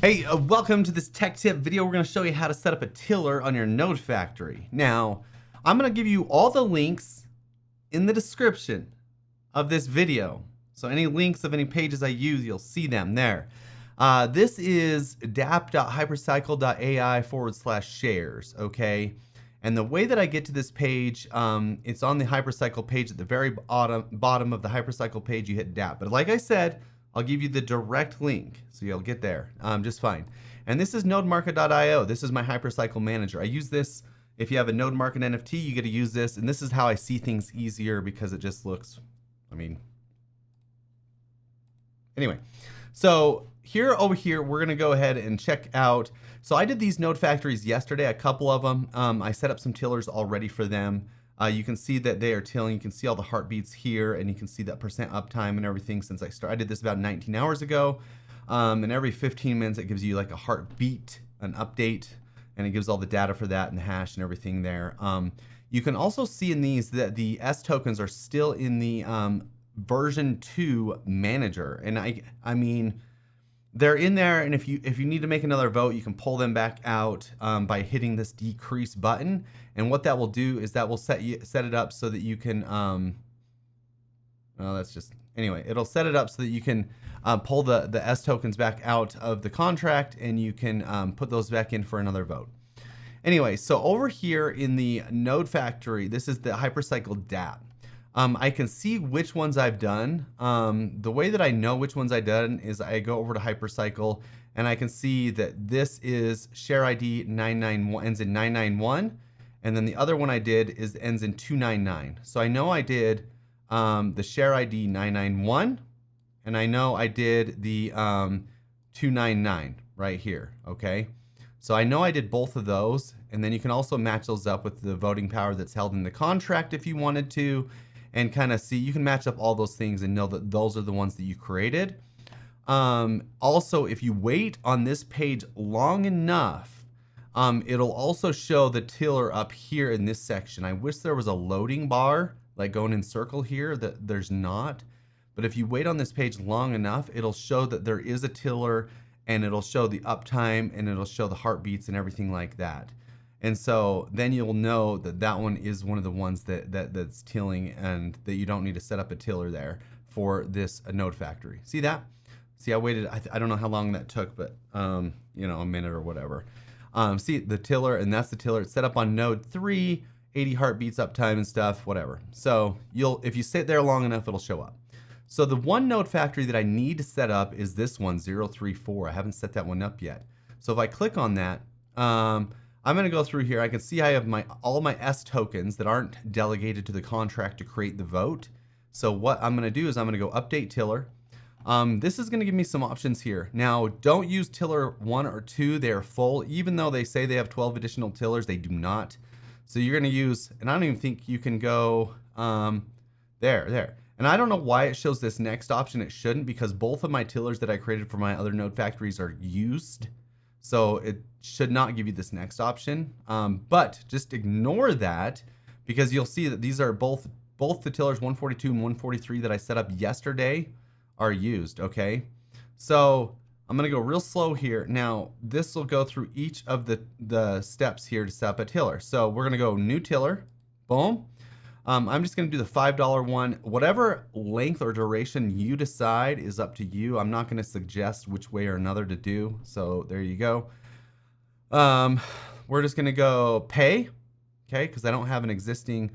Hey, welcome to this tech tip video. We're going to show you how to set up a tiller on your node factory. Now, I'm going to give you all the links in the description of this video. So any links of any pages I use, you'll see them there. This is dapp.hypercycle.ai/shares, okay? And the way that I get to this page, it's on the Hypercycle page at the very bottom of the Hypercycle page, you hit DAPP. But like I said, I'll give you the direct link, so you'll get there just fine. And this is nodemarket.io. This is my Hypercycle manager. I use this. If you have a node market NFT, you get to use this. And this is how I see things easier because it just looks, anyway. So over here, we're going to go ahead and check out. So I did these node factories yesterday, a couple of them. I set up some tillers already for them. You can see that they are tilling. You can see all the heartbeats here, and you can see that percent uptime and everything since I started. I did this about 19 hours ago. And every 15 minutes, it gives you like a heartbeat, an update, and it gives all the data for that and the hash and everything there. You can also see in these that the S tokens are still in the version 2 manager. And I mean, they're in there, and if you need to make another vote, you can pull them back out by hitting this decrease button. And what that will do is that will set it up so that you can it'll set it up so that you can pull the S tokens back out of the contract, and you can put those back in for another vote. Anyway, so over here in the node factory, this is the Hypercycle DAPP. I can see which ones I've done. The way that I know which ones I've done is I go over to Hypercycle, and I can see that this is share ID 991, ends in 991, and then the other one I did ends in 299. So I know I did the share ID 991, and I know I did the 299 right here, okay? So I know I did both of those, and then you can also match those up with the voting power that's held in the contract if you wanted to, and kind of see, you can match up all those things and know that those are the ones that you created. Also, if you wait on this page long enough, it'll also show the tiller up here in this section. I wish there was a loading bar, like going in circle here, that there's not. But if you wait on this page long enough, it'll show that there is a tiller, and it'll show the uptime, and it'll show the heartbeats and everything like that. And so then you'll know that that one is one of the ones that's tilling, and that you don't need to set up a tiller there for this node factory. See that? See, I waited, I don't know how long that took, but a minute or whatever. See the tiller, and that's the tiller. It's set up on node 3, 80 heartbeats, uptime and stuff, whatever. So if you sit there long enough, it'll show up. So the one node factory that I need to set up is this one, 034. I haven't set that one up yet. So if I click on that, I'm going to go through here. I can see I have all my S tokens that aren't delegated to the contract to create the vote. So what I'm going to do is I'm going to go update tiller. This is going to give me some options here. Now, don't use tiller 1 or 2. They're full. Even though they say they have 12 additional tillers, they do not. So you're going to use, and I don't even think you can go there. And I don't know why it shows this next option. It shouldn't, because both of my tillers that I created for my other node factories are used. So it should not give you this next option. But just ignore that, because you'll see that these are both the tillers 142 and 143 that I set up yesterday are used, okay? So I'm gonna go real slow here. Now, this will go through each of the steps here to set up a tiller. So we're gonna go new tiller, boom. I'm just going to do the $5 one. Whatever length or duration you decide is up to you. I'm not going to suggest which way or another to do. So there you go. We're just going to go pay, okay, because I don't have an existing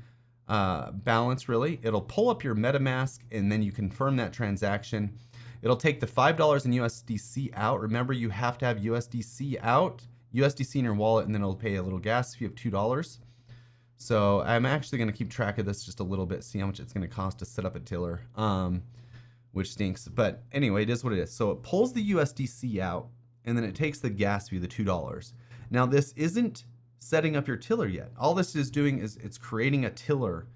balance really. It'll pull up your MetaMask, and then you confirm that transaction. It'll take the $5 in USDC out. Remember, you have to have USDC in your wallet, and then it'll pay a little gas fee of $2. So I'm actually going to keep track of this just a little bit, see how much it's going to cost to set up a tiller, which stinks. But anyway, it is what it is. So it pulls the USDC out, and then it takes the gas fee, the $2. Now, this isn't setting up your tiller yet. All this is doing is it's creating a tiller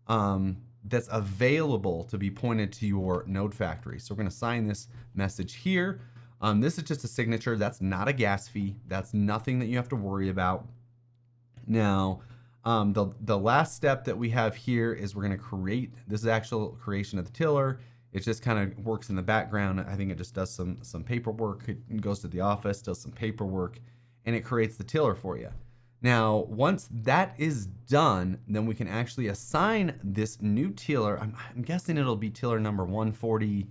that's available to be pointed to your node factory. So we're going to sign this message here. This is just a signature. That's not a gas fee. That's nothing that you have to worry about. Now, the last step that we have here is we're going to create, this is actual creation of the tiller. It just kind of works in the background. I think it just does some paperwork. It goes to the office, does some paperwork, and it creates the tiller for you. Now, once that is done, then we can actually assign this new tiller. I'm guessing it'll be tiller number 140.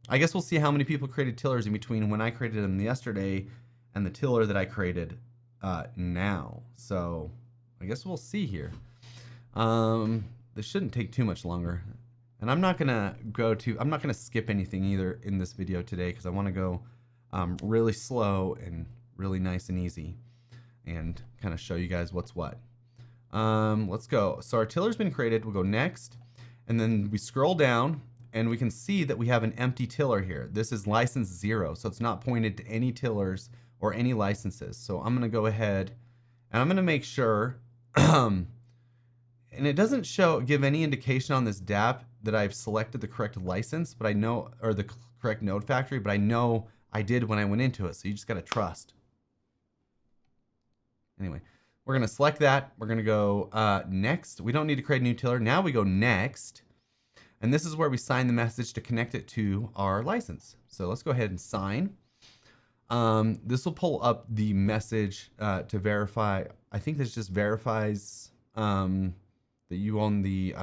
I guess we'll see how many people created tillers in between when I created them yesterday and the tiller that I created now. So I guess we'll see here. This shouldn't take too much longer. And I'm not gonna skip anything either in this video today because I want to go really slow and really nice and easy and kind of show you guys what's what. Let's go. So our tiller's been created. We'll go next, and then we scroll down and we can see that we have an empty tiller here. This is license 0, so it's not pointed to any tillers or any licenses. So I'm gonna go ahead and I'm gonna make sure and it doesn't give any indication on this DAPP that I've selected the correct license, but I know, or the correct node factory, but I know I did when I went into it. So you just got to trust. Anyway, we're going to select that. We're going to go next. We don't need to create a new tiller. Now we go next. And this is where we sign the message to connect it to our license. So let's go ahead and sign. This will pull up the message to verify. I think this just verifies that you own the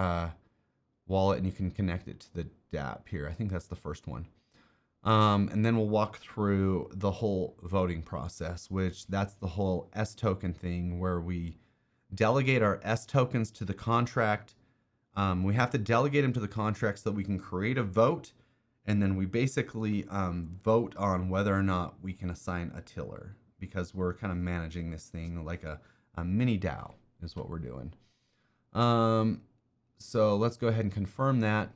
wallet and you can connect it to the DAPP here. I think that's the first one. And then we'll walk through the whole voting process, which that's the whole S token thing where we delegate our S tokens to the contract. We have to delegate them to the contract so that we can create a vote. And then we basically vote on whether or not we can assign a tiller because we're kind of managing this thing like a mini DAO is what we're doing. So let's go ahead and confirm that.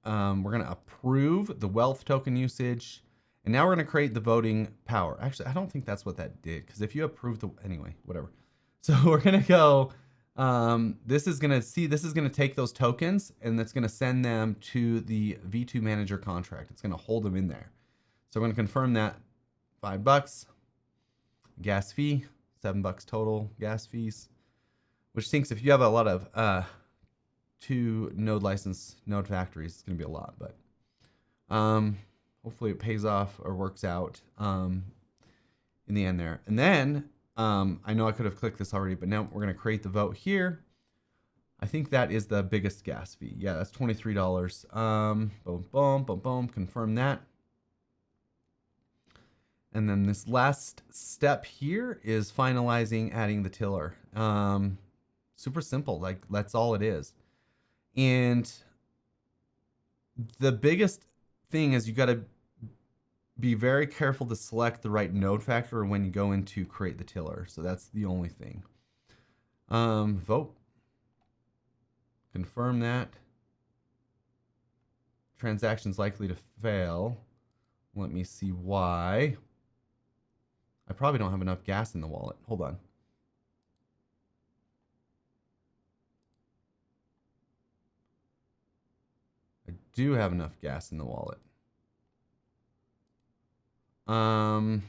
We're going to approve the wealth token usage. And now we're going to create the voting power. Actually, I don't think that's what that did. Because if you approve anyway, whatever. So we're going to go, this is going to take those tokens and that's going to send them to the V2 manager contract. It's going to hold them in there. So we're going to confirm that $5, gas fee, $7 total gas fees. Which stinks if you have a lot of 2 node license node factories. It's going to be a lot, but hopefully it pays off or works out in the end there. And then I know I could have clicked this already, but now we're going to create the vote here. I think that is the biggest gas fee. Yeah, that's $23. Boom, boom, boom, boom. Confirm that. And then this last step here is finalizing adding the tiller. Super simple, like that's all it is. And the biggest thing is you got to be very careful to select the right node factor when you go in to create the tiller. So that's the only thing. Vote. Confirm that. Transaction's likely to fail. Let me see why. I probably don't have enough gas in the wallet. Hold on. I do have enough gas in the wallet. I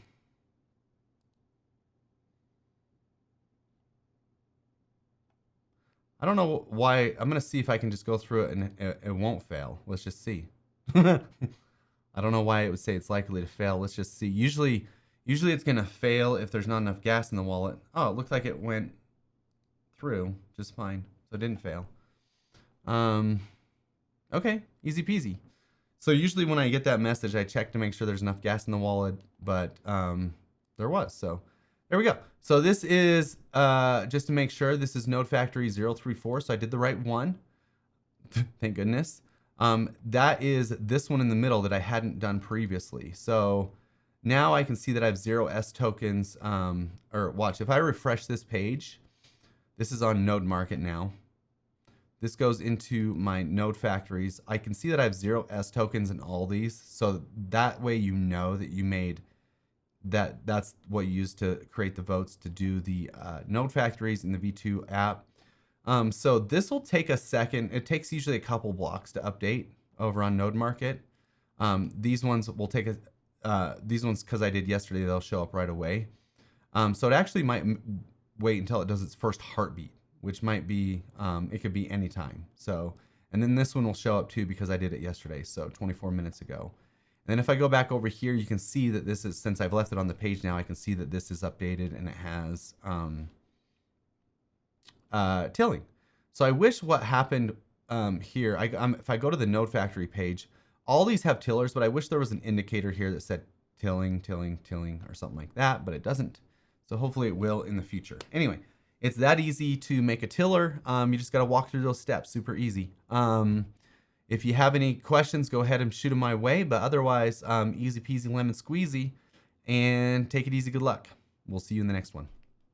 don't know why. I'm going to see if I can just go through it and it won't fail. Let's just see. I don't know why it would say it's likely to fail. Let's just see. Usually it's going to fail if there's not enough gas in the wallet. Oh, it looks like it went through just fine. So it didn't fail. Okay, easy peasy. So usually when I get that message, I check to make sure there's enough gas in the wallet, but there was. So there we go. So this is, just to make sure, this is Node Factory 034. So I did the right one. Thank goodness. That is this one in the middle that I hadn't done previously. So now I can see that I have 0 S tokens. Or watch, if I refresh this page, this is on Node Market now. This goes into my node factories. I can see that I have 0 S tokens in all these. So that way you know that you made that's what you use to create the votes to do the node factories in the V2 app. So this will take a second. It takes usually a couple blocks to update over on Node Market. These ones will take these ones, because I did yesterday, they'll show up right away. So it actually might wait until it does its first heartbeat, which might be, it could be any time. So And then this one will show up too because I did it yesterday, so 24 minutes ago. And then if I go back over here, you can see that this is, since I've left it on the page now, I can see that this is updated and it has tilling. So I wish what happened here, if I go to the Node Factory page, all these have tillers, but I wish there was an indicator here that said tilling, tilling, tilling, or something like that, but it doesn't. So hopefully it will in the future. Anyway, it's that easy to make a tiller. You just got to walk through those steps, super easy. If you have any questions, go ahead and shoot them my way, but otherwise, easy peasy lemon squeezy, and take it easy. Good luck. We'll see you in the next one.